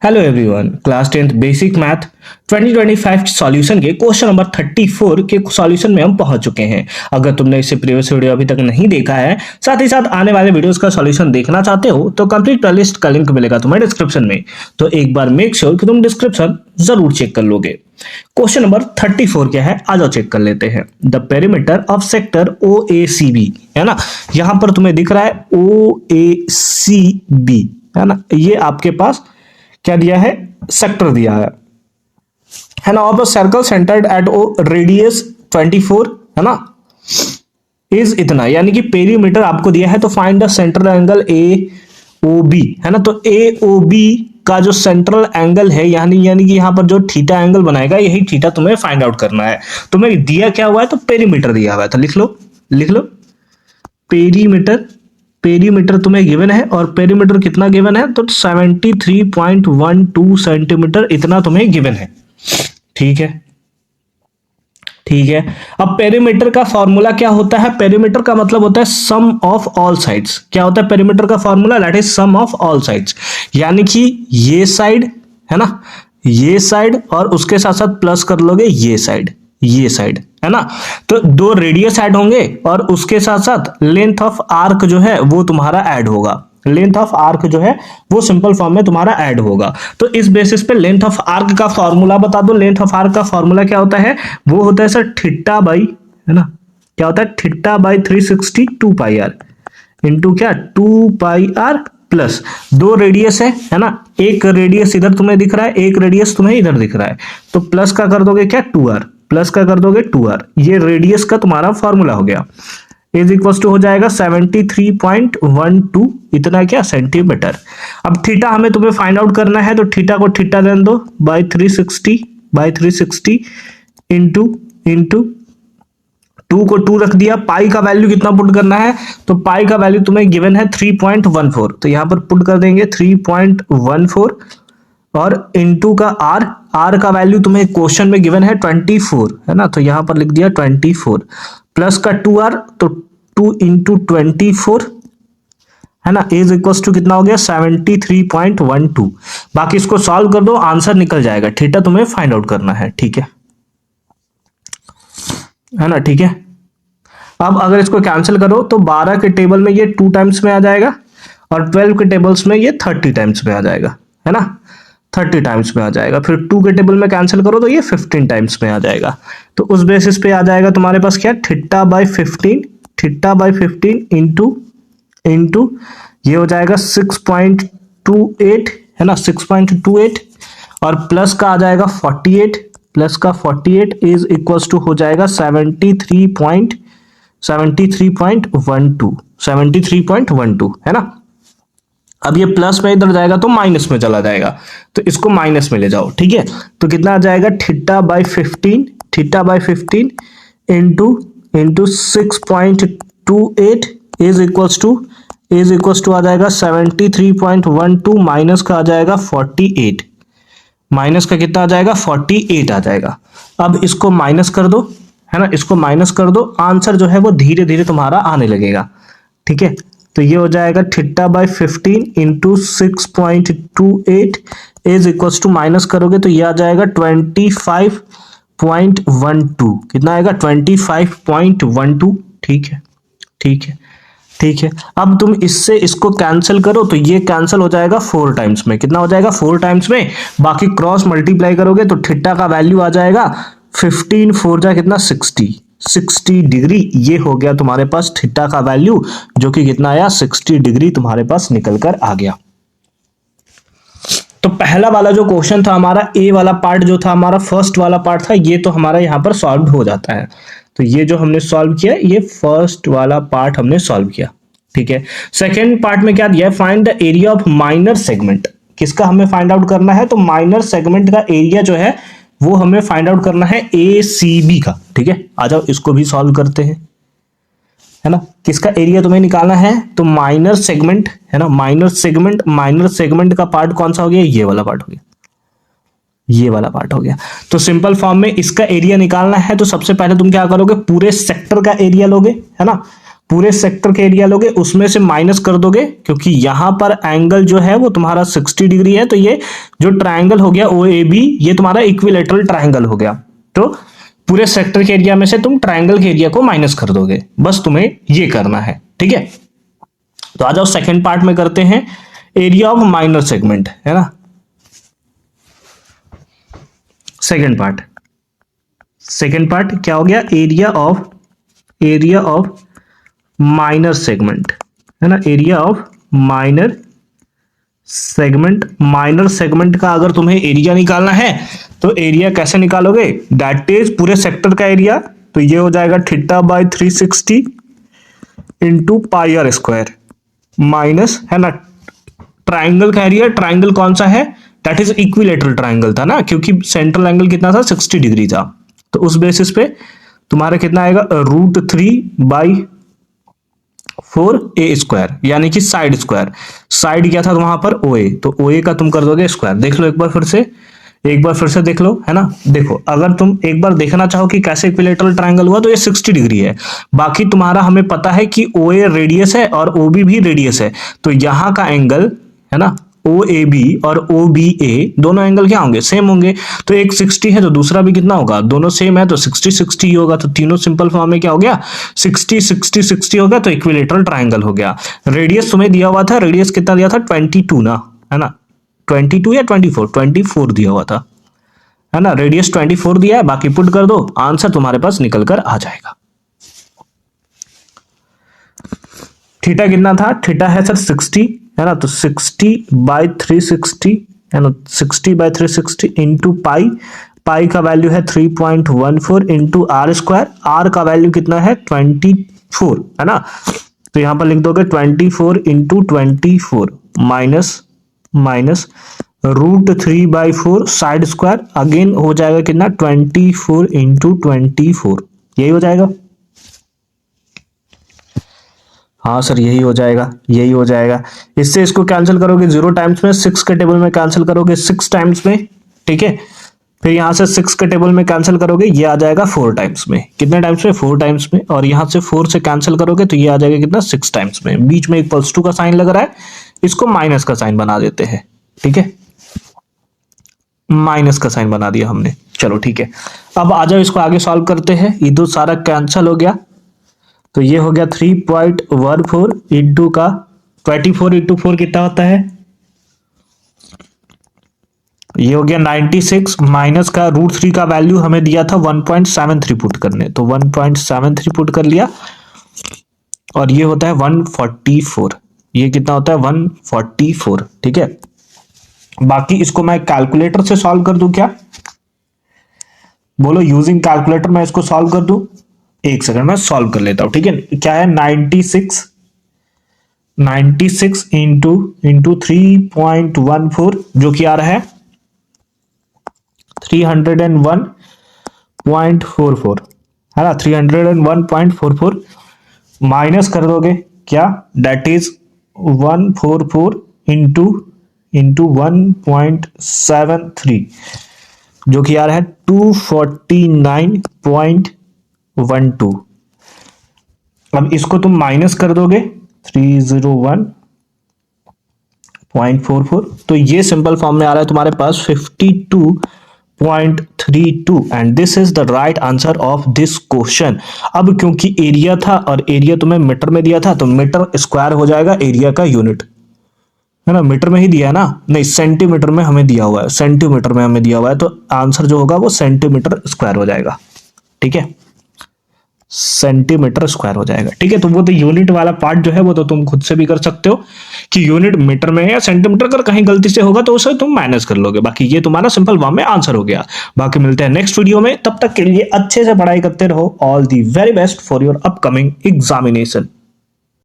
Hello everyone, class 10th basic math 2025 solution के question number 34 के solution में हम पहुंच चुके हैं। अगर तुमने इससे प्रीवियस वीडियो अभी तक नहीं देखा है, साथ ही साथ आने वाले वीडियोस का सॉल्यूशन देखना चाहते हो तो कंप्लीट प्लेलिस्ट का लिंक मिलेगा तुम्हें डिस्क्रिप्शन में। तो एक बार मेक श्योर कि तुम डिस्क्रिप्शन जरूर चेक कर लोगे। क्वेश्चन नंबर 34 क्या है, आ जाओ चेक कर लेते हैं। The perimeter of sector OACB, है ना, यहां पर तुम्हें दिख रहा है OACB, है ना, ये आपके पास क्या दिया है, सेक्टर दिया है ना। Of the circle centred at O radius 24, है ना, इज इतना, यानी कि पेरीमीटर आपको दिया है तो find the central angle AOB, है ना। तो AOB का जो सेंट्रल एंगल है, यानी कि यहां पर जो थीटा एंगल बनाएगा, यही थीटा तुम्हें फाइंड आउट करना है। तुम्हें दिया क्या हुआ है, तो पेरीमीटर दिया हुआ है, तो लिख लो पेरीमीटर तुम्हें गिवन है, और पेरीमीटर कितना गिवन है, तो 73.12 सेंटीमीटर इतना तुम्हें गिवन है। ठीक है। अब पेरीमीटर का फॉर्मूला क्या होता है, पेरीमीटर का मतलब होता है सम ऑफ ऑल साइड्स। क्या होता है पेरीमीटर का formula, that is sum of all sides, यानी कि ये साइड, है ना, ये साइड और उसके साथ साथ प्लस कर लोगे ये साइड, है ना। तो दो रेडियस ऐड होंगे और उसके साथ साथ लेंथ ऑफ आर्क जो है वो तुम्हारा ऐड होगा। लेंथ ऑफ आर्क जो है वो सिंपल फॉर्म में तुम्हारा ऐड होगा। तो इस बेसिस पे लेंथ ऑफ आर्क का फॉर्मूला बता दो। लेंथ ऑफ आर्क का फॉर्मूला क्या होता है, वो होता है सर थीटा बाई, है ना, क्या होता है, theta by 360 2 pi R into क्या 2 पाई आर प्लस दो रेडियस है ना, एक रेडियस इधर तुम्हें दिख रहा है, एक रेडियस तुम्हें इधर दिख रहा है, तो प्लस का कर दोगे क्या 2r, प्लस का कर दोगे 2r, ये रेडियस का तुम्हारा फॉर्मूला हो गया। इज इक्वल टू हो जाएगा 73.12 इतना क्या सेंटीमीटर। अब थीटा हमें तुम्हें फाइंड आउट करना है, तो थीटा को थीटा देन दो बाई 360 इंटू 2 को 2 रख दिया। पाई का वैल्यू कितना पुट करना है, तो पाई का वैल्यू तुम्हें गिवन है 3.14, तो यहां पर पुट कर देंगे 3.14 और इंटू का आर का वैल्यू तुम्हें क्वेश्चन में गिवन है 24, है ना, तो यहां पर लिख दिया 24 प्लस का 2r, तो 2 इंटू 24, है ना, इज इक्वल टू कितना हो गया 73.12। बाकी इसको सॉल्व कर दो, आंसर निकल जाएगा। थीटा तुम्हें फाइंड आउट करना है, ठीक है ना, ठीक है। अब अगर इसको कैंसिल करो तो 12 के टेबल में ये 2 टाइम्स में आ जाएगा और 12 के टेबल्स में ये 30 टाइम्स में आ जाएगा, है ना, 30 टाइम्स में आ जाएगा। फिर 2 के टेबल में कैंसिल करो तो ये 15 टाइम्स में आ जाएगा। तो उस बेसिस पे आ जाएगा तुम्हारे पास क्या, थीटा बाई 15 इंटू ये हो जाएगा 6.28, है ना, 6.28 और प्लस का आ जाएगा 48, प्लस का 48 इज इक्वल्स टू हो जाएगा 73.12, है ना। अब ये प्लस में इधर जाएगा तो माइनस में चला जाएगा, तो इसको माइनस में ले जाओ, ठीक है। तो कितना आ जाएगा, theta by 15 into 6.28 is equals to आ जाएगा 73.12 माइनस का आ जाएगा 48, माइनस का कितना आ जाएगा 48 आ जाएगा। अब इसको माइनस कर दो, है ना, इसको माइनस कर दो, आंसर जो है वो धीरे धीरे तुम्हारा आने लगेगा, ठीक है। तो ये हो जाएगा theta by 15 into 6.28 is equals to minus करोगे तो ये आ जाएगा 25.12, कितना आएगा 25.12, ठीक है। अब तुम इससे इसको कैंसिल करो तो ये कैंसिल हो जाएगा 4 टाइम्स में, कितना हो जाएगा 4 टाइम्स में, बाकी क्रॉस मल्टीप्लाई करोगे तो थीटा का वैल्यू आ जाएगा 15 4 जा कितना 60 डिग्री। ये हो गया तुम्हारे पास थीटा का वैल्यू, जो कि कितना आया 60 डिग्री तुम्हारे पास निकल कर आ गया। तो पहला वाला जो क्वेश्चन था हमारा, ए वाला पार्ट जो था हमारा फर्स्ट वाला पार्ट था, ये तो हमारा यहाँ पर सॉल्व हो जाता है। तो ये जो हमने सॉल्व किया, ये फर्स्ट वाला पार्ट हमने सॉल्व किया, ठीक है। सेकेंड पार्ट में क्या दिया है, find the area of minor segment. किसका हमें फाइंड आउट करना है, तो माइनर सेगमेंट का एरिया जो है वो हमें फाइंड आउट करना है ACB का, ठीक है। आ जाओ इसको भी सॉल्व करते हैं, है ना। किसका एरिया तुम्हें निकालना है, तो माइनर सेगमेंट, है ना, माइनर सेगमेंट का पार्ट कौन सा हो गया, ये वाला पार्ट हो गया, तो सिंपल फॉर्म में इसका एरिया निकालना है। तो सबसे पहले तुम क्या करोगे, पूरे सेक्टर का एरिया लोगे, है ना, पूरे सेक्टर का एरिया लोगे, उसमें से माइनस कर दोगे, क्योंकि यहां पर एंगल जो है वो तुम्हारा 60 डिग्री है, तो ये जो ट्राइंगल हो गया ओ ए बी, ये तुम्हारा इक्विलेटरल ट्राइंगल हो गया। तो पूरे सेक्टर के एरिया में से तुम ट्राइंगल के एरिया को माइनस कर दोगे, बस तुम्हें ये करना है, ठीक है। तो आ जाओ सेकंड पार्ट में करते हैं, एरिया ऑफ माइनर सेगमेंट, है ना। सेकंड पार्ट क्या हो गया, एरिया ऑफ माइनर सेगमेंट, है ना, एरिया ऑफ माइनर सेगमेंट का अगर तुम्हें एरिया निकालना है तो एरिया कैसे निकालोगे, दैट इज पूरे सेक्टर का एरिया, तो ये हो जाएगा theta by 360 into pi R square minus, है ना, ट्राइंगल का एरिया, ट्राइंगल कौन सा है, दैट इज इक्विलेटरल ट्राइंगल था ना, क्योंकि सेंट्रल एंगल कितना था, 60 डिग्री था, तो उस बेसिस पे तुम्हारा कितना आएगा, √3/4 ए स्क्वायर, यानी कि साइड स्क्वायर, साइड क्या था वहां पर ओ ए, तो ओ ए का तुम कर दोगे स्क्वायर। देख लो एक बार फिर से देख लो, है ना। देखो अगर तुम एक बार देखना चाहो कि कैसे इक्विलेटरल ट्रायंगल हुआ, तो ये 60 डिग्री है, बाकी तुम्हारा हमें पता है कि ओ ए रेडियस है और ओ बी भी रेडियस है, तो यहां का एंगल, है ना, ओ ए बी और ओ बी ए दोनों एंगल क्या होंगे, सेम होंगे, तो एक 60 है तो दूसरा भी कितना होगा, दोनों सेम है तो 60/60 ही होगा, तो तीनों सिंपल फॉर्म में क्या हो गया, 60/60/60 हो गया, तो इक्विलेटरल ट्रायंगल हो गया। रेडियस तुम्हें दिया हुआ था, रेडियस कितना दिया था, 22 ना, है ना, 22 या 24 दिया हुआ था, है ना, रेडियस 24 दिया है, बाकी पुट कर दो, आंसर तुम्हारे पास निकल कर आ जाएगा। थीटा कितना था, थीटा है सर 60, है ना, तो 60/360, है ना, 60/360 इंटू पाई का वैल्यू है 3.14 इंटू आर स्क्वायर, आर का वैल्यू कितना है 24, है ना, तो यहां पर लिख दोगे 24 into 24 minus √3/4 side square, again हो जाएगा कितना 24 इंटू 24, यही हो जाएगा। हाँ सर यही हो जाएगा, इससे इसको कैंसिल करोगे 0 टाइम्स में, 6 के टेबल में कैंसिल करोगे 6 टाइम्स में, ठीक है, फिर यहां से 6 के टेबल में कैंसिल करोगे, ये आ जाएगा 4 टाइम्स में, कितने टाइम्स में, 4 टाइम्स में, और यहां से 4 से कैंसिल करोगे तो ये आ जाएगा कितना, 6 टाइम्स में, बीच में एक +2 का साइन लग रहा है, इसको माइनस का साइन बना देते हैं, ठीक है, माइनस का साइन बना दिया हमने, चलो ठीक है। अब आ जाओ इसको आगे सॉल्व करते हैं, ये दो सारा कैंसिल हो गया, तो ये हो गया 3.14 इंटू का 24 इंटू 4 कितना होता है, ये हो गया 96 माइनस का √3 का वैल्यू हमें दिया था 1.73 पुट करने, तो 1.73 पुट कर लिया, और ये होता है 144, ये कितना होता है 144, ठीक है। बाकी इसको मैं कैलकुलेटर से सॉल्व कर दूं क्या, बोलो, यूजिंग कैलकुलेटर मैं इसको सॉल्व कर दूं, एक सेकंड में सॉल्व कर लेता हूं, ठीक है। क्या है 96 इंटू 3.14 जो कि आ रहा है 301.44, है ना, 301.44 माइनस कर दोगे क्या, दैट इज 144 इंटू 1.73 जो कि आ रहा है 249.12। अब इसको तुम माइनस कर दोगे 301.44, तो ये सिंपल फॉर्म में आ रहा है तुम्हारे पास 52.32, and this is the right answer of this question. अब क्योंकि एरिया था और एरिया तुम्हें मीटर में दिया था, तो मीटर स्क्वायर हो जाएगा एरिया का यूनिट, है ना, मीटर में ही दिया है ना, नहीं सेंटीमीटर में हमें दिया हुआ है, सेंटीमीटर में हमें दिया हुआ है, तो आंसर जो होगा वो सेंटीमीटर स्क्वायर हो जाएगा, ठीक है, सेंटीमीटर स्क्वायर हो जाएगा, ठीक है। तो वो तो यूनिट वाला पार्ट जो है वो तो तुम खुद से भी कर सकते हो कि यूनिट मीटर में है या सेंटीमीटर, अगर कहीं गलती से होगा तो उसे तुम माइनस कर लोगे, बाकी ये तुम्हारा सिंपल फॉर्म में आंसर हो गया। बाकी मिलते हैं नेक्स्ट वीडियो में, तब तक के लिए अच्छे से पढ़ाई करते रहो, all the very best for your upcoming examination.